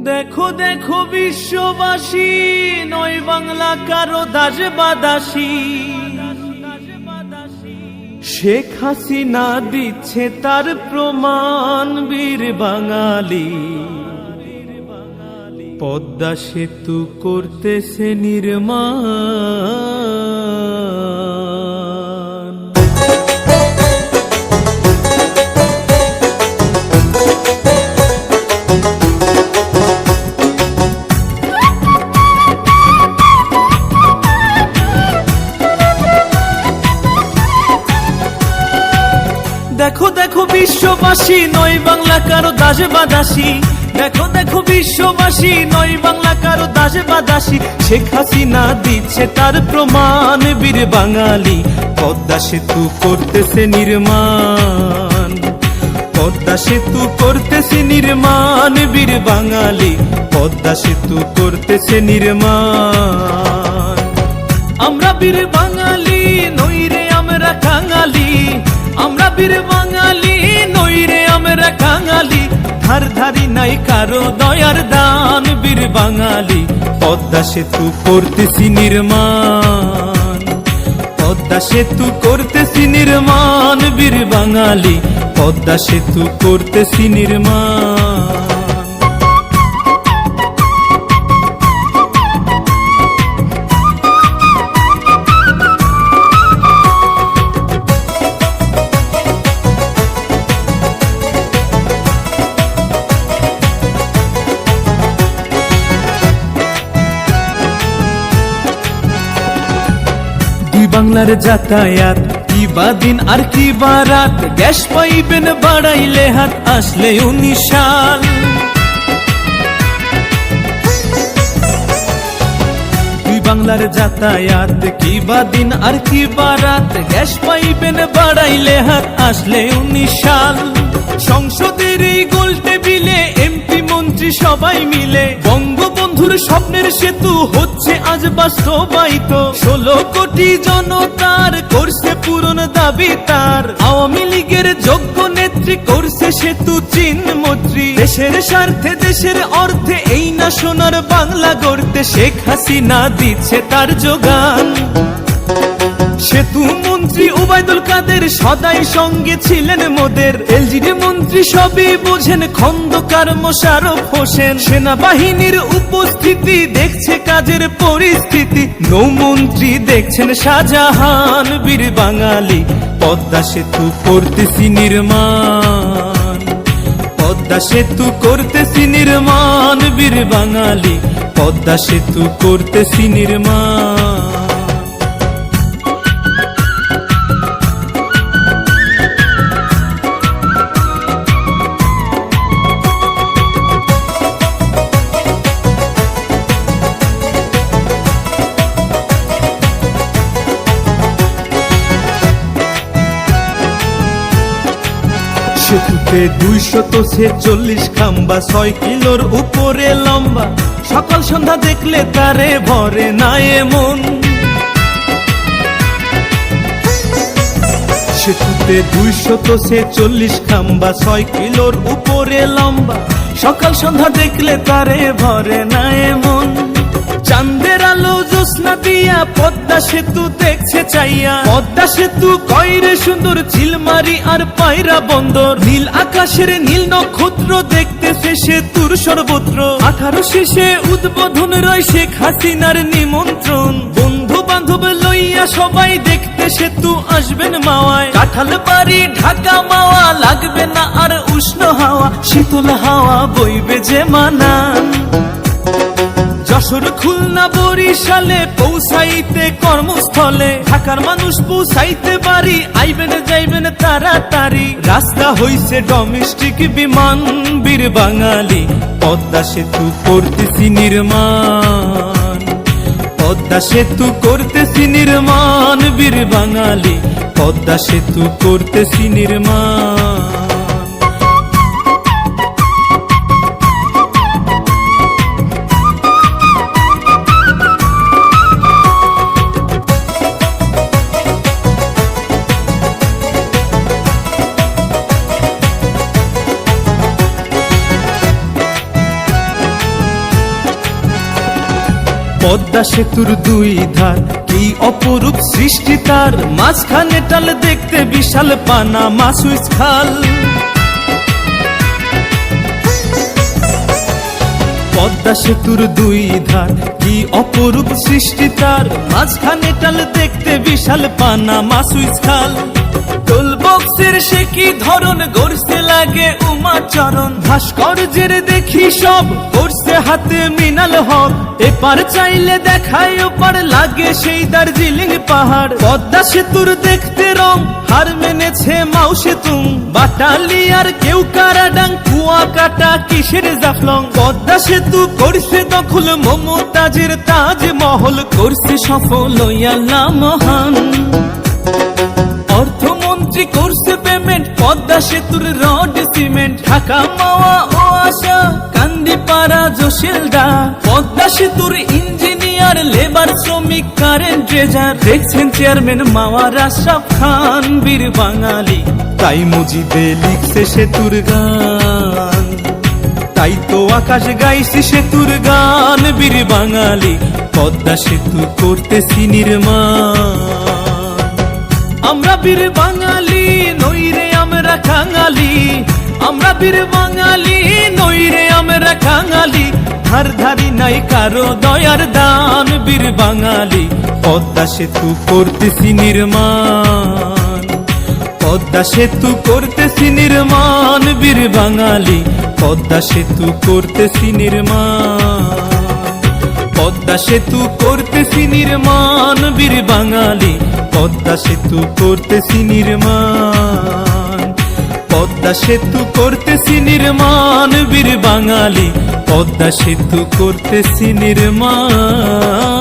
দেখো দেখো বিশ্ববাসী, নয় বাংলা কারো দাস বা দাসী। শেখ হাসিনা দিচ্ছে তার প্রমাণ, বীর বাঙালি। পদ্মা সেতু করতেছে নির্মাণ। দেখো দেখো বিশ্ববাসী, নয় বাংলা কারো দাস বা দাসী। দেখো দেখো বিশ্ববাসী, নয় বাংলা কারো দাস বা দাসী। শেখ হাসিনা দিচ্ছে তার প্রমাণ, বীর বাঙালি। পদ্মা সেতু করতেছে নির্মাণ, পদ্মা সেতু করতেছে নির্মাণ, বীর বাঙালি। পদ্মা সেতু করতেছে নির্মাণ। আমরা বীর বাঙালি, নইরে আমরা কাঙালি। আমরা বীর বাঙালি, নইরে আমরা কাঙালি। ধার ধারি নাই কারো দয়ার দান, বীর বাঙালি। পদ্মা সেতু করতেছি নির্মাণ, পদ্মা সেতু করতেছি নির্মাণ, বীর বাঙালি। পদ্মা সেতু করতেছি নির্মাণ। বাংলার যাতায়াত কি বা দিন আর কি বা রাত। গ্যাস পাইবেন বাড়াইলে হাত, আসলে 19 সাল। দুই বাংলার যাতায়াত কি বা দিন আর কি বা রাত। গ্যাস পাইবেন বাড়াইলে হাত, আসলে 19 সাল। সংসদের এই গোল টেবিলে এমপি মন্ত্রী সবাই মিলে বঙ্গবন্ধুর স্বপ্নের সেতু হচ্ছে আজ বাস্তবায়িত। 16 কোটি জনতার করছে পূরণ দাবি তার। আওয়ামী লীগের যোগ্য নেত্রী করছে সেতু চিহ্নমন্ত্রী। দেশের স্বার্থে দেশের অর্থে এই না সোনার বাংলা গড়তে শেখ হাসিনা দিচ্ছে তার যোগান। সেতু মন্ত্রী ওবায়দুল কাদের সদাই সঙ্গে ছিলেন মোদের। এলজিডি মন্ত্রী সবই বোঝেন, খন্দকার মোশাররফ হোসেন। সেনাবাহিনীর উপস্থিতি দেখছে কাজের পরিস্থিতি। নৌমন্ত্রী দেখছেন শাহজাহান, বীর বাঙালি। পদ্মা সেতু করতেছি নির্মাণ, পদ্মা সেতু করতেছি নির্মাণ, বীর বাঙালি। পদ্মা সেতু করতেছি নির্মাণ। সেতুতে 246 খাম্বা, 6 কিলোর উপরে লম্বা। সকাল সন্ধ্যা দেখলে তারে ভরে না এমন। সেতুতে 246 খাম্বা, 6 কিলোর উপরে লম্বা। সকাল সন্ধ্যা দেখলে তারে ভরে না এমন। চাঁদের আলো জ্যোৎস্না দিয়া পদ্মা সেতু দেখছে চাইয়া। পদ্মা সেতু কয়রে সুন্দর, চিলমারি আর পায়রা বন্দর। নীল আকাশের নীল নক্ষত্র দেখতেছে সেতুর সর্বত্র। 18 শেষে উদ্বোধন রয় শেখ হাসিনার নিমন্ত্রণ। বন্ধু বান্ধব লইয়া সবাই দেখতে সেতু আসবেন মাওয়ায়। কাঁঠাল বাড়ি ঢাকা মাওয়া, লাগবে না আর উষ্ণ হাওয়া। শীতল হাওয়া বইবে যে মানান। যশোর খুলনা বরিশালে পৌঁছাইতে কর্মস্থলে। ঢাকার মানুষ পৌঁছাইতে পারি, আইবেন যাইবেন তাড়াতাড়ি। রাস্তা হইছে ডোমেস্টিক বিমান, বীর বাঙালি। পদ্মা সেতু করতেছি নির্মাণ, পদ্মা সেতু করতেছি নির্মাণ, বীর বাঙালি। পদ্মা সেতু করতেছি নির্মাণ। পদ্মা সেতুর দুই ধার কি অপরূপ সৃষ্টি তার, মাঝখানে টাল দেখতে বিশাল পানামা সুইচ খাল। পদ্মা সেতুর দুই ধার কি অপরূপ সৃষ্টি তার, মাঝখানে টাল দেখতে বিশাল পানামা সুইচ খাল। টোল বক্সের সে কি ধরন গড়তে লাগে উমাচরণ, ভাস্কর্যের দেখি সব করছে হাতে মৃণাল হক। এপার চাইলে দেখায় ওপার লাগে সেই দার্জিলিং পাহাড়। পদ্মা সেতুর দেখতে রং হার মেনেছে মাও সেতুং, বাটালিয়ার কেউ কারাডাং কুয়াকাটা কিসের জাফলং। পদ্মা সেতু করছে দখল মমতাজের তাজমহল, করছে সফল আল্লাহ মহান। অর্থমন্ত্রী করছে পেমেন্ট পদ্মা সেতুর রড সিমেন্ট, ঢাকা মাওয়া ও আশা কান্দিপাড়া জোশেলদা। পদ্মা সেতুর ইঞ্জিনিয়ার লেবার শ্রমিক কারেন্ট ট্রেজার, দেখছেন চেয়ারম্যান মাওয়ার আশরাফ খান বীর বাঙালি। তাই মুজিবে লিখছে সেতুর গান, তাই তো আকাশ গাইছে সেতুর গান বীর বাঙালি। পদ্মা সেতু করতেছি নির্মাণ, আমরা বীর বাঙালি নইরে আমরা কাঙালি, আমরা বীর বাঙালি নইরে আমরা কাঙালি। ধার ধারি নাই কারো দয়ার দান বীর বাঙালি। পদ্মা সেতু করতেছি নির্মাণ, পদ্মা সেতু করতেছি নির্মাণ বীর বাঙালি। পদ্মা সেতু করতেছি নির্মাণ, পদ্মা সেতু করতেছি নির্মাণ বীর বাঙালি। পদ্মা সেতু করতেছি নির্মাণ, পদ্মা সেতু করতেছি নির্মাণ বীর বাঙালি। পদ্মা সেতু করতেছি নির্মাণ।